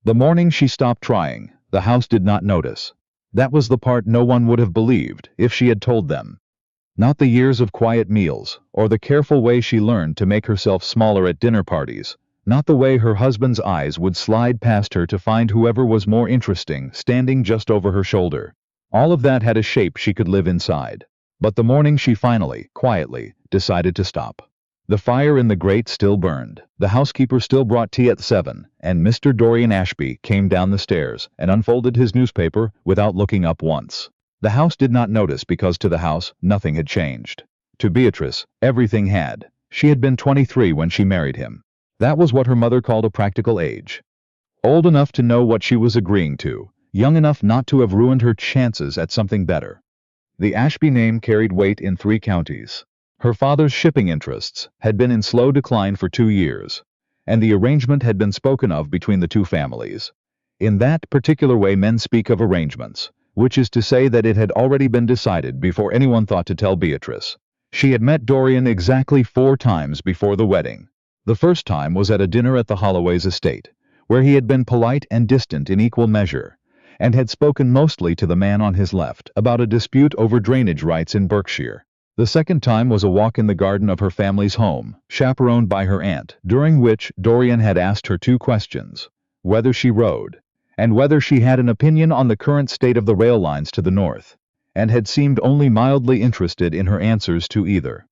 The morning she stopped trying, the house did not notice. That was the part no one would have believed if she had told them. Not the years of quiet meals, or the careful way she learned to make herself smaller at dinner parties, not the way her husband's eyes would slide past her to find whoever was more interesting standing just over her shoulder. All of that had a shape she could live inside. But the morning she finally, quietly, decided to stop. The fire in the grate still burned, the housekeeper still brought tea at 7, and Mr. Dorian Ashby came down the stairs and unfolded his newspaper without looking up once. The house did not notice because to the house, nothing had changed. To Beatrice, everything had. She had been 23 when she married him. That was what her mother called a practical age. Old enough to know what she was agreeing to, young enough not to have ruined her chances at something better. The Ashby name carried weight in 3 counties. Her father's shipping interests had been in slow decline for 2 years, and the arrangement had been spoken of between the two families. In that particular way men speak of arrangements, which is to say that it had already been decided before anyone thought to tell Beatrice. She had met Dorian exactly 4 times before the wedding. The first time was at a dinner at the Holloways estate, where he had been polite and distant in equal measure, and had spoken mostly to the man on his left about a dispute over drainage rights in Berkshire. The second time was a walk in the garden of her family's home, chaperoned by her aunt, during which Dorian had asked her 2 questions: whether she rode, and whether she had an opinion on the current state of the rail lines to the north, and had seemed only mildly interested in her answers to either.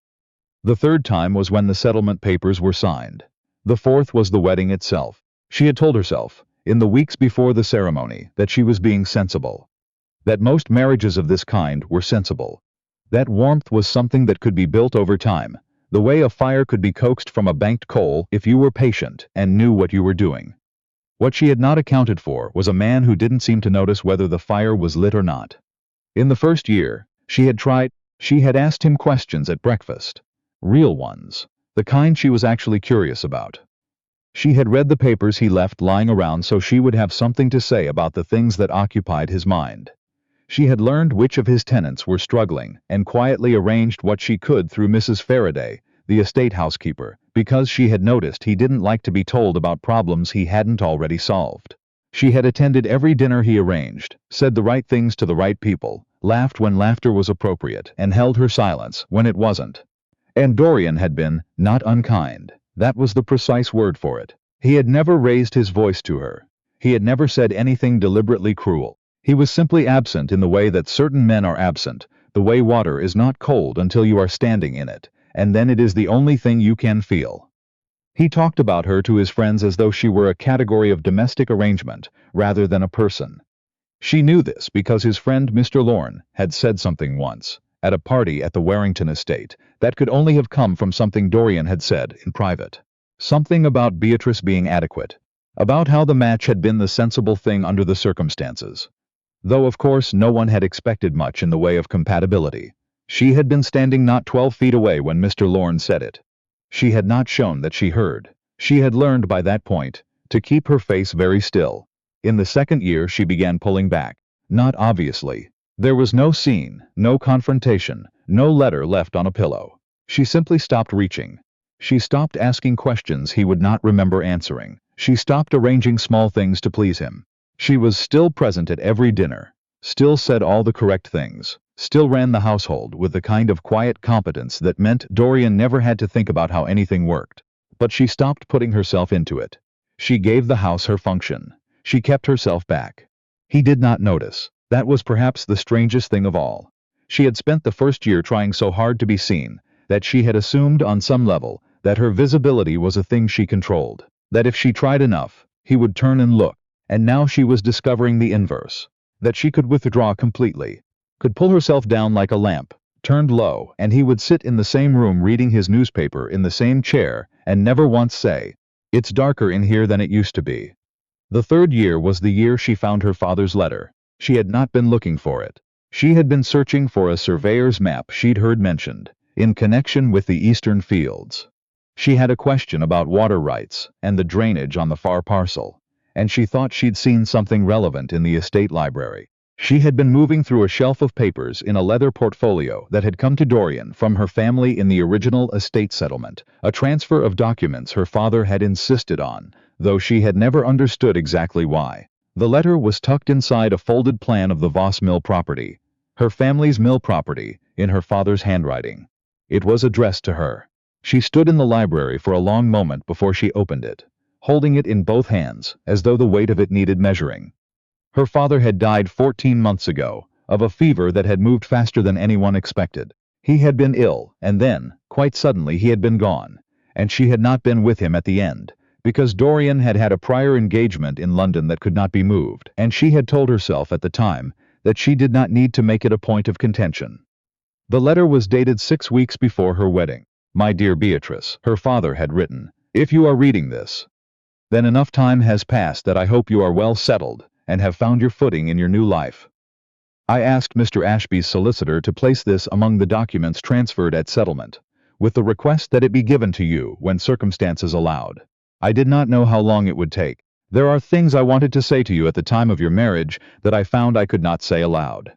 The third time was when the settlement papers were signed. The fourth was the wedding itself. She had told herself, in the weeks before the ceremony, that she was being sensible. That most marriages of this kind were sensible. That warmth was something that could be built over time, the way a fire could be coaxed from a banked coal if you were patient and knew what you were doing. What she had not accounted for was a man who didn't seem to notice whether the fire was lit or not. In the first year, she had asked him questions at breakfast. Real ones. The kind she was actually curious about. She had read the papers he left lying around so she would have something to say about the things that occupied his mind. She had learned which of his tenants were struggling and quietly arranged what she could through Mrs. Faraday, the estate housekeeper, because she had noticed he didn't like to be told about problems he hadn't already solved. She had attended every dinner he arranged, said the right things to the right people, laughed when laughter was appropriate, and held her silence when it wasn't. And Dorian had been, not unkind. That was the precise word for it. He had never raised his voice to her. He had never said anything deliberately cruel. He was simply absent in the way that certain men are absent, the way water is not cold until you are standing in it, and then it is the only thing you can feel. He talked about her to his friends as though she were a category of domestic arrangement, rather than a person. She knew this because his friend Mr. Lorne had said something once, at a party at the Warrington estate, that could only have come from something Dorian had said in private. Something about Beatrice being adequate, about how the match had been the sensible thing under the circumstances. Though of course no one had expected much in the way of compatibility. She had been standing not 12 feet away when Mr. Lorne said it. She had not shown that she heard. She had learned by that point to keep her face very still. In the second year she began pulling back. Not obviously. There was no scene, no confrontation, no letter left on a pillow. She simply stopped reaching. She stopped asking questions he would not remember answering. She stopped arranging small things to please him. She was still present at every dinner, still said all the correct things, still ran the household with the kind of quiet competence that meant Dorian never had to think about how anything worked. But she stopped putting herself into it. She gave the house her function. She kept herself back. He did not notice. That was perhaps the strangest thing of all. She had spent the first year trying so hard to be seen, that she had assumed on some level that her visibility was a thing she controlled, that if she tried enough, he would turn and look. And now she was discovering the inverse, that she could withdraw completely, could pull herself down like a lamp, turned low, and he would sit in the same room reading his newspaper in the same chair and never once say, "It's darker in here than it used to be." The third year was the year she found her father's letter. She had not been looking for it. She had been searching for a surveyor's map she'd heard mentioned, in connection with the eastern fields. She had a question about water rights and the drainage on the far parcel, and she thought she'd seen something relevant in the estate library. She had been moving through a shelf of papers in a leather portfolio that had come to Dorian from her family in the original estate settlement, a transfer of documents her father had insisted on, though she had never understood exactly why. The letter was tucked inside a folded plan of the Voss Mill property, her family's mill property, in her father's handwriting. It was addressed to her. She stood in the library for a long moment before she opened it, holding it in both hands, as though the weight of it needed measuring. Her father had died 14 months ago, of a fever that had moved faster than anyone expected. He had been ill, and then, quite suddenly, he had been gone, and she had not been with him at the end, because Dorian had had a prior engagement in London that could not be moved, and she had told herself at the time that she did not need to make it a point of contention. The letter was dated 6 weeks before her wedding. "My dear Beatrice," her father had written, "if you are reading this, then enough time has passed that I hope you are well settled and have found your footing in your new life. I asked Mr. Ashby's solicitor to place this among the documents transferred at settlement, with the request that it be given to you when circumstances allowed. I did not know how long it would take. There are things I wanted to say to you at the time of your marriage that I found I could not say aloud.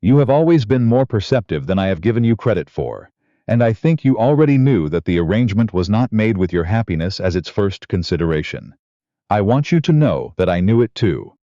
You have always been more perceptive than I have given you credit for, and I think you already knew that the arrangement was not made with your happiness as its first consideration. I want you to know that I knew it too.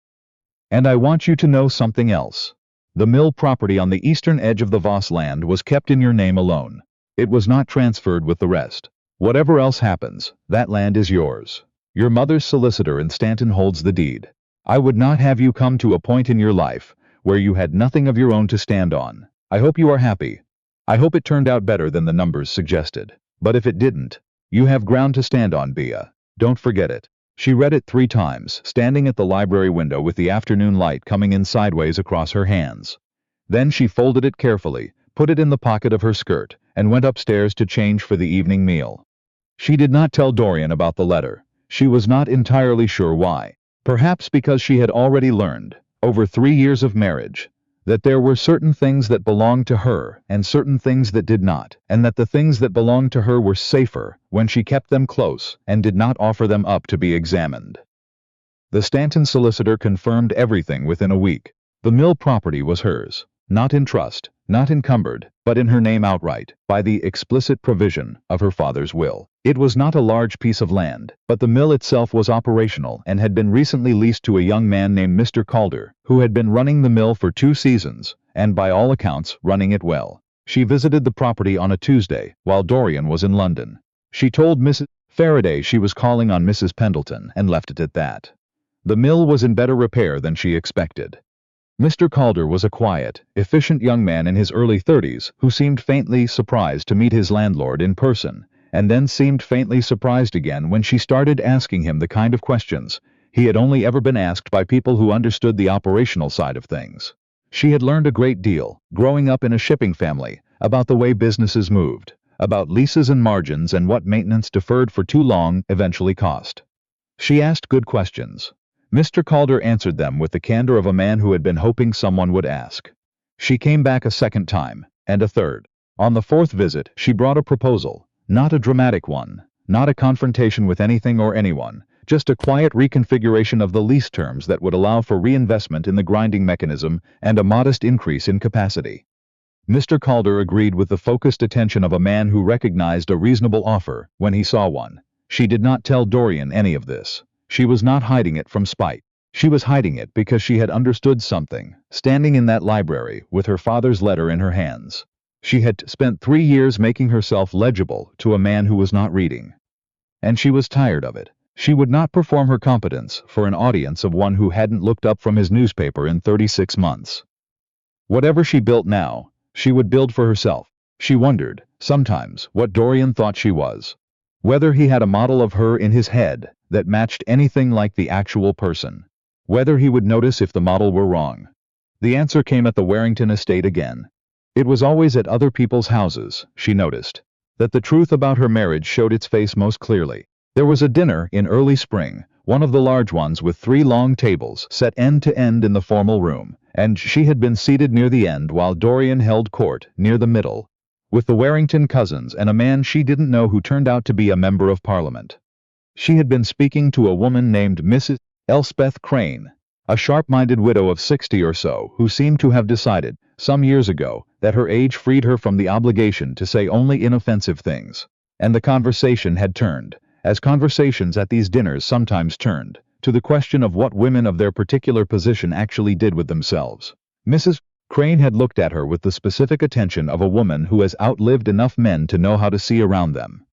And I want you to know something else. The mill property on the eastern edge of the Voss land was kept in your name alone. It was not transferred with the rest. Whatever else happens, that land is yours. Your mother's solicitor in Stanton holds the deed. I would not have you come to a point in your life where you had nothing of your own to stand on. I hope you are happy. I hope it turned out better than the numbers suggested. But if it didn't, you have ground to stand on, Bea. Don't forget it." She read it 3 times, standing at the library window with the afternoon light coming in sideways across her hands. Then she folded it carefully, put it in the pocket of her skirt, and went upstairs to change for the evening meal. She did not tell Dorian about the letter. She was not entirely sure why. Perhaps because she had already learned, over 3 years of marriage, that there were certain things that belonged to her and certain things that did not, and that the things that belonged to her were safer when she kept them close and did not offer them up to be examined. The Stanton solicitor confirmed everything within a week. The mill property was hers, not in trust, not encumbered, but in her name outright, by the explicit provision of her father's will. It was not a large piece of land, but the mill itself was operational and had been recently leased to a young man named Mr. Calder, who had been running the mill for 2 seasons, and by all accounts running it well. She visited the property on a Tuesday, while Dorian was in London. She told Mrs. Faraday she was calling on Mrs. Pendleton, and left it at that. The mill was in better repair than she expected. Mr. Calder was a quiet, efficient young man in his early 30s who seemed faintly surprised to meet his landlord in person, and then seemed faintly surprised again when she started asking him the kind of questions he had only ever been asked by people who understood the operational side of things. She had learned a great deal, growing up in a shipping family, about the way businesses moved, about leases and margins and what maintenance deferred for too long eventually cost. She asked good questions. Mr. Calder answered them with the candor of a man who had been hoping someone would ask. She came back a second time, and a third. On the 4th visit, she brought a proposal, not a dramatic one, not a confrontation with anything or anyone, just a quiet reconfiguration of the lease terms that would allow for reinvestment in the grinding mechanism and a modest increase in capacity. Mr. Calder agreed with the focused attention of a man who recognized a reasonable offer when he saw one. She did not tell Dorian any of this. She was not hiding it from spite. She was hiding it because she had understood something, standing in that library with her father's letter in her hands. She had spent 3 years making herself legible to a man who was not reading. And she was tired of it. She would not perform her competence for an audience of one who hadn't looked up from his newspaper in 36 months. Whatever she built now, she would build for herself. She wondered, sometimes, what Dorian thought she was. Whether he had a model of her in his head that matched anything like the actual person. Whether he would notice if the model were wrong. The answer came at the Warrington estate again. It was always at other people's houses, she noticed, that the truth about her marriage showed its face most clearly. There was a dinner in early spring, one of the large ones with 3 long tables set end to end in the formal room, and she had been seated near the end while Dorian held court near the middle, with the Warrington cousins and a man she didn't know who turned out to be a member of Parliament. She had been speaking to a woman named Mrs. Elspeth Crane, A sharp-minded widow of 60 or so who seemed to have decided, some years ago, that her age freed her from the obligation to say only inoffensive things. And the conversation had turned, as conversations at these dinners sometimes turned, to the question of what women of their particular position actually did with themselves. Mrs. Crane had looked at her with the specific attention of a woman who has outlived enough men to know how to see around them.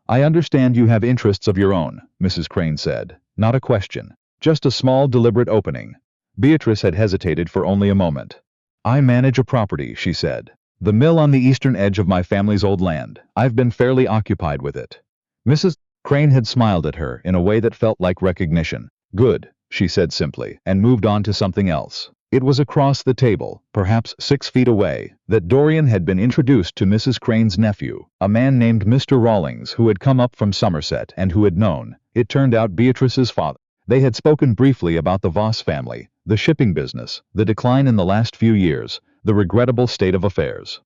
"I understand you have interests of your own," Mrs. Crane said. Not a question. Just a small deliberate opening. Beatrice had hesitated for only a moment. "I manage a property," she said. "The mill on the eastern edge of my family's old land. I've been fairly occupied with it." Mrs. Crane had smiled at her in a way that felt like recognition. "Good," she said simply, and moved on to something else. It was across the table, perhaps 6 feet away, that Dorian had been introduced to Mrs. Crane's nephew, a man named Mr. Rawlings who had come up from Somerset and who had known, it turned out, Beatrice's father. They had spoken briefly about the Voss family, the shipping business, the decline in the last few years, the regrettable state of affairs.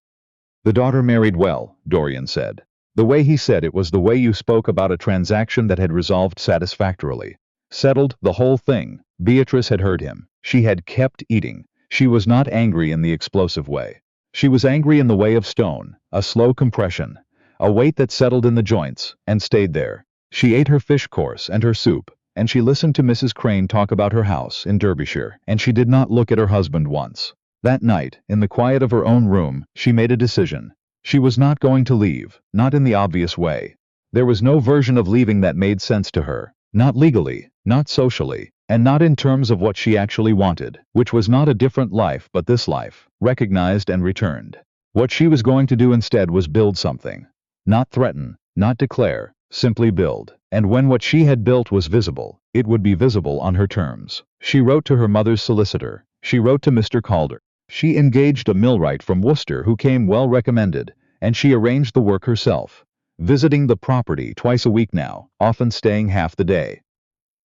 "The daughter married well," Dorian said. The way he said it was the way you spoke about a transaction that had resolved satisfactorily. Settled, the whole thing. Beatrice had heard him. She had kept eating. She was not angry in the explosive way. She was angry in the way of stone, a slow compression, a weight that settled in the joints, and stayed there. She ate her fish course and her soup, and she listened to Mrs. Crane talk about her house in Derbyshire, and she did not look at her husband once. That night, in the quiet of her own room, she made a decision. She was not going to leave, not in the obvious way. There was no version of leaving that made sense to her. Not legally, not socially, and not in terms of what she actually wanted, which was not a different life but this life, recognized and returned. What she was going to do instead was build something. Not threaten, not declare, simply build. And when what she had built was visible, it would be visible on her terms. She wrote to her mother's solicitor. She wrote to Mr. Calder. She engaged a millwright from Worcester who came well recommended, and she arranged the work herself, visiting the property twice a week now, often staying half the day.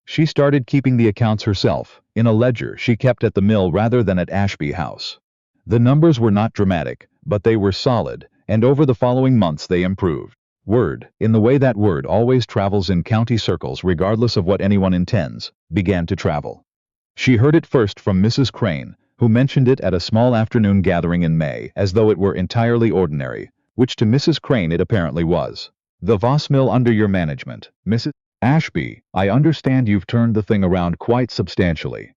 She started keeping the accounts herself, in a ledger she kept at the mill rather than at Ashby House. The numbers were not dramatic, but they were solid, and over the following months they improved. Word, in the way that word always travels in county circles regardless of what anyone intends, began to travel. She heard it first from Mrs. Crane, who mentioned it at a small afternoon gathering in May as though it were entirely ordinary, which to Mrs. Crane it apparently was. "The Voss mill under your management, Mrs. Ashby. I understand you've turned the thing around quite substantially."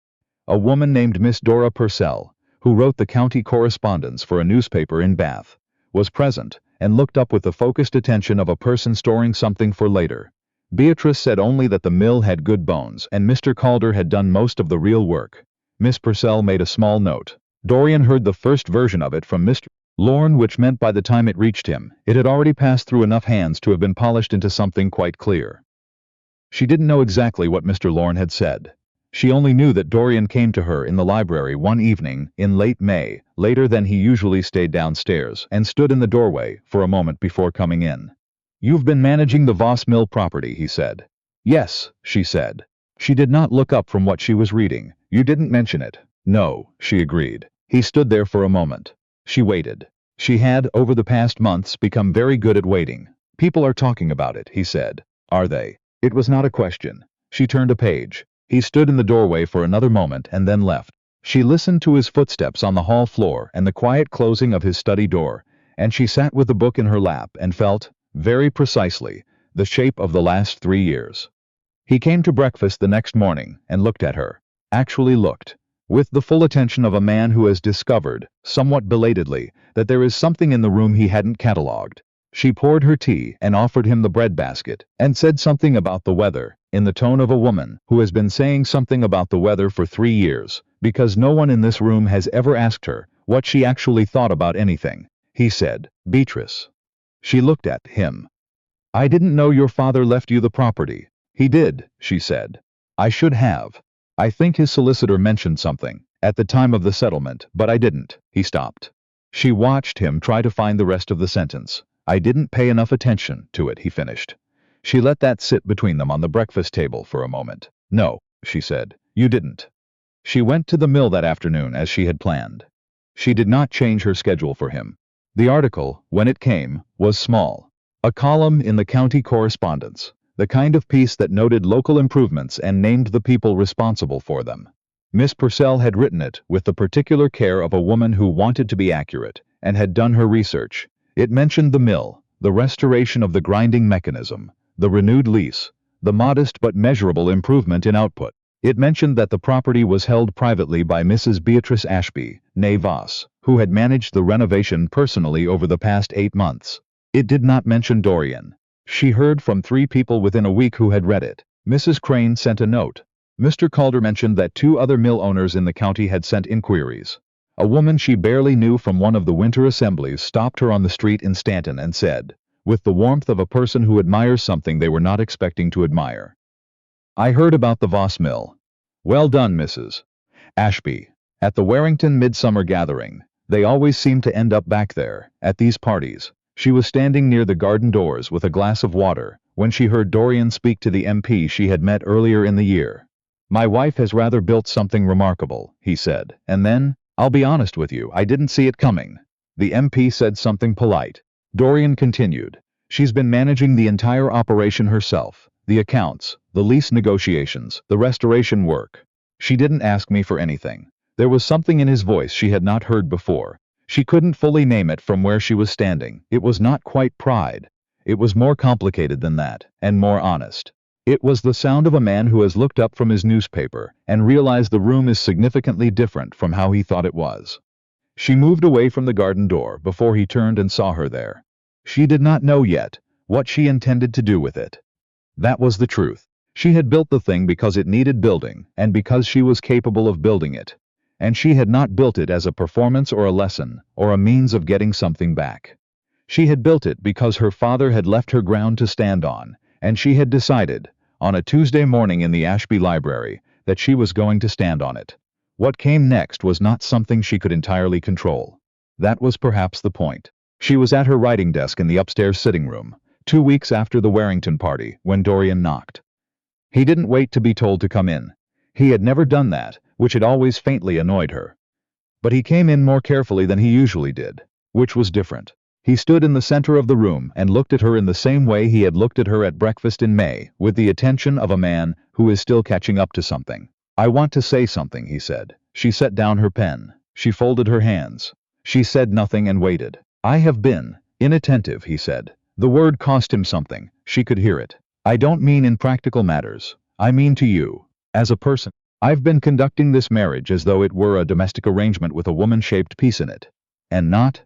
A woman named Miss Dora Purcell, who wrote the county correspondence for a newspaper in Bath, was present, and looked up with the focused attention of a person storing something for later. Beatrice said only that the mill had good bones and Mr. Calder had done most of the real work. Miss Purcell made a small note. Dorian heard the first version of it from Mr. Lorne, which meant by the time it reached him, it had already passed through enough hands to have been polished into something quite clear. She didn't know exactly what Mr. Lorne had said. She only knew that Dorian came to her in the library one evening in late May, later than he usually stayed downstairs, and stood in the doorway for a moment before coming in. "You've been managing the Voss Mill property," he said. "Yes," she said. She did not look up from what she was reading. "You didn't mention it." "No," she agreed. He stood there for a moment. She waited. She had, over the past months, become very good at waiting. "People are talking about it," he said. "Are they?" It was not a question. She turned a page. He stood in the doorway for another moment and then left. She listened to his footsteps on the hall floor and the quiet closing of his study door, and she sat with the book in her lap and felt, very precisely, the shape of the last 3 years. He came to breakfast the next morning and looked at her. Actually looked. With the full attention of a man who has discovered, somewhat belatedly, that there is something in the room he hadn't catalogued. She poured her tea and offered him the breadbasket, and said something about the weather, in the tone of a woman who has been saying something about the weather for 3 years, because no one in this room has ever asked her what she actually thought about anything. He said, "Beatrice." She looked at him. "I didn't know your father left you the property." "He did," she said. "I should have. I think his solicitor mentioned something at the time of the settlement, but I didn't." He stopped. She watched him try to find the rest of the sentence. "I didn't pay enough attention to it," he finished. She let that sit between them on the breakfast table for a moment. "No," she said, "you didn't." She went to the mill that afternoon as she had planned. She did not change her schedule for him. The article, when it came, was small. A column in the county correspondence, the kind of piece that noted local improvements and named the people responsible for them. Miss Purcell had written it with the particular care of a woman who wanted to be accurate and had done her research. It mentioned the mill, the restoration of the grinding mechanism, the renewed lease, the modest but measurable improvement in output. It mentioned that the property was held privately by Mrs. Beatrice Ashby, née Voss, who had managed the renovation personally over the past 8 months. It did not mention Dorian. She heard from 3 people within a week who had read it. Mrs. Crane sent a note. Mr. Calder mentioned that 2 other mill owners in the county had sent inquiries. A woman she barely knew from one of the winter assemblies stopped her on the street in Stanton and said, with the warmth of a person who admires something they were not expecting to admire, "I heard about the Voss Mill. Well done, Mrs. Ashby." At the Warrington Midsummer Gathering, they always seemed to end up back there, at these parties. She was standing near the garden doors with a glass of water, when she heard Dorian speak to the MP she had met earlier in the year. "My wife has rather built something remarkable," he said, and then, "I'll be honest with you, I didn't see it coming." The MP said something polite. Dorian continued, "She's been managing the entire operation herself, the accounts, the lease negotiations, the restoration work. She didn't ask me for anything." There was something in his voice she had not heard before. She couldn't fully name it from where she was standing. It was not quite pride. It was more complicated than that, and more honest. It was the sound of a man who has looked up from his newspaper and realized the room is significantly different from how he thought it was. She moved away from the garden door before he turned and saw her there. She did not know yet what she intended to do with it. That was the truth. She had built the thing because it needed building and because she was capable of building it. And she had not built it as a performance or a lesson or a means of getting something back. She had built it because her father had left her ground to stand on, and she had decided, on a Tuesday morning in the Ashby Library, that she was going to stand on it. What came next was not something she could entirely control. That was perhaps the point. She was at her writing desk in the upstairs sitting room, 2 weeks after the Warrington party, when Dorian knocked. He didn't wait to be told to come in. He had never done that, which had always faintly annoyed her. But he came in more carefully than he usually did, which was different. He stood in the center of the room and looked at her in the same way he had looked at her at breakfast in May, with the attention of a man who is still catching up to something. "I want to say something," he said. She set down her pen. She folded her hands. She said nothing and waited. "I have been inattentive," he said. The word cost him something. She could hear it. "I don't mean in practical matters. I mean to you, as a person. I've been conducting this marriage as though it were a domestic arrangement with a woman-shaped piece in it. And not..."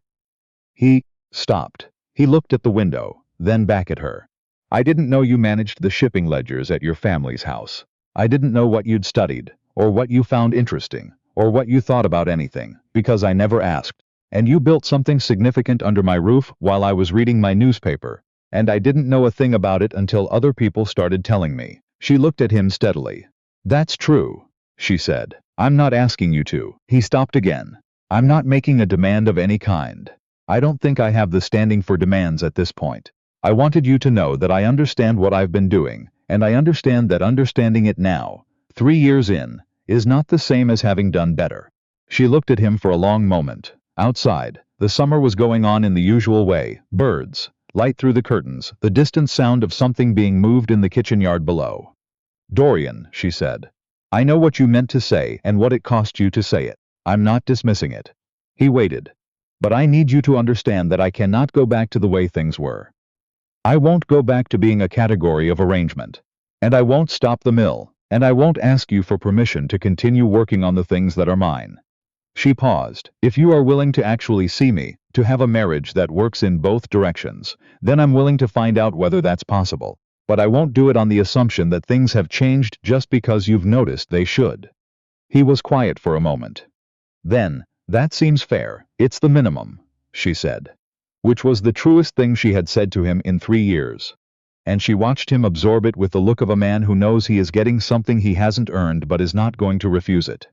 He stopped. He looked at the window, then back at her. "I didn't know you managed the shipping ledgers at your family's house. I didn't know what you'd studied, or what you found interesting, or what you thought about anything, because I never asked. And you built something significant under my roof while I was reading my newspaper, and I didn't know a thing about it until other people started telling me." She looked at him steadily. "That's true," she said. "I'm not asking you to." He stopped again. "I'm not making a demand of any kind. I don't think I have the standing for demands at this point. I wanted you to know that I understand what I've been doing, and I understand that understanding it now, 3 years in, is not the same as having done better." She looked at him for a long moment. Outside, the summer was going on in the usual way. Birds, light through the curtains, the distant sound of something being moved in the kitchen yard below. "Dorian," she said, "I know what you meant to say and what it cost you to say it. I'm not dismissing it." He waited. "But I need you to understand that I cannot go back to the way things were. I won't go back to being a category of arrangement. And I won't stop the mill, and I won't ask you for permission to continue working on the things that are mine." She paused. "If you are willing to actually see me, to have a marriage that works in both directions, then I'm willing to find out whether that's possible. But I won't do it on the assumption that things have changed just because you've noticed they should." He was quiet for a moment. Then, "That seems fair. It's the minimum," she said. Which was the truest thing she had said to him in 3 years. And she watched him absorb it with the look of a man who knows he is getting something he hasn't earned but is not going to refuse it.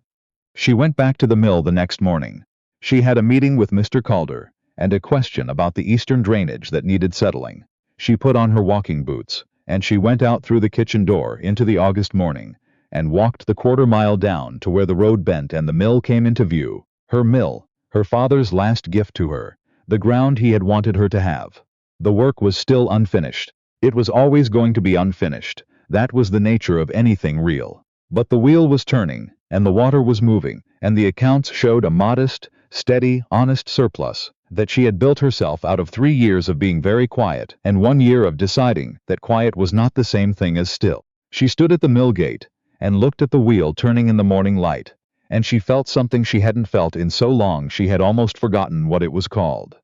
She went back to the mill the next morning. She had a meeting with Mr. Calder, and a question about the eastern drainage that needed settling. She put on her walking boots, and she went out through the kitchen door into the August morning, and walked the quarter-mile down to where the road bent and the mill came into view. Her mill, her father's last gift to her, the ground he had wanted her to have. The work was still unfinished. It was always going to be unfinished. That was the nature of anything real. But the wheel was turning, and the water was moving, and the accounts showed a modest, steady, honest surplus that she had built herself out of 3 years of being very quiet and 1 year of deciding that quiet was not the same thing as still. She stood at the mill gate and looked at the wheel turning in the morning light, and she felt something she hadn't felt in so long she had almost forgotten what it was called.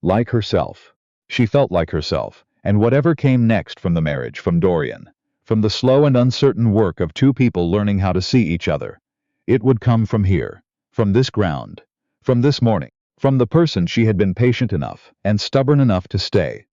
Like herself. She felt like herself, and whatever came next from the marriage, from Dorian, from the slow and uncertain work of two people learning how to see each other, it would come from here, from this ground, from this morning, from the person she had been patient enough and stubborn enough to stay,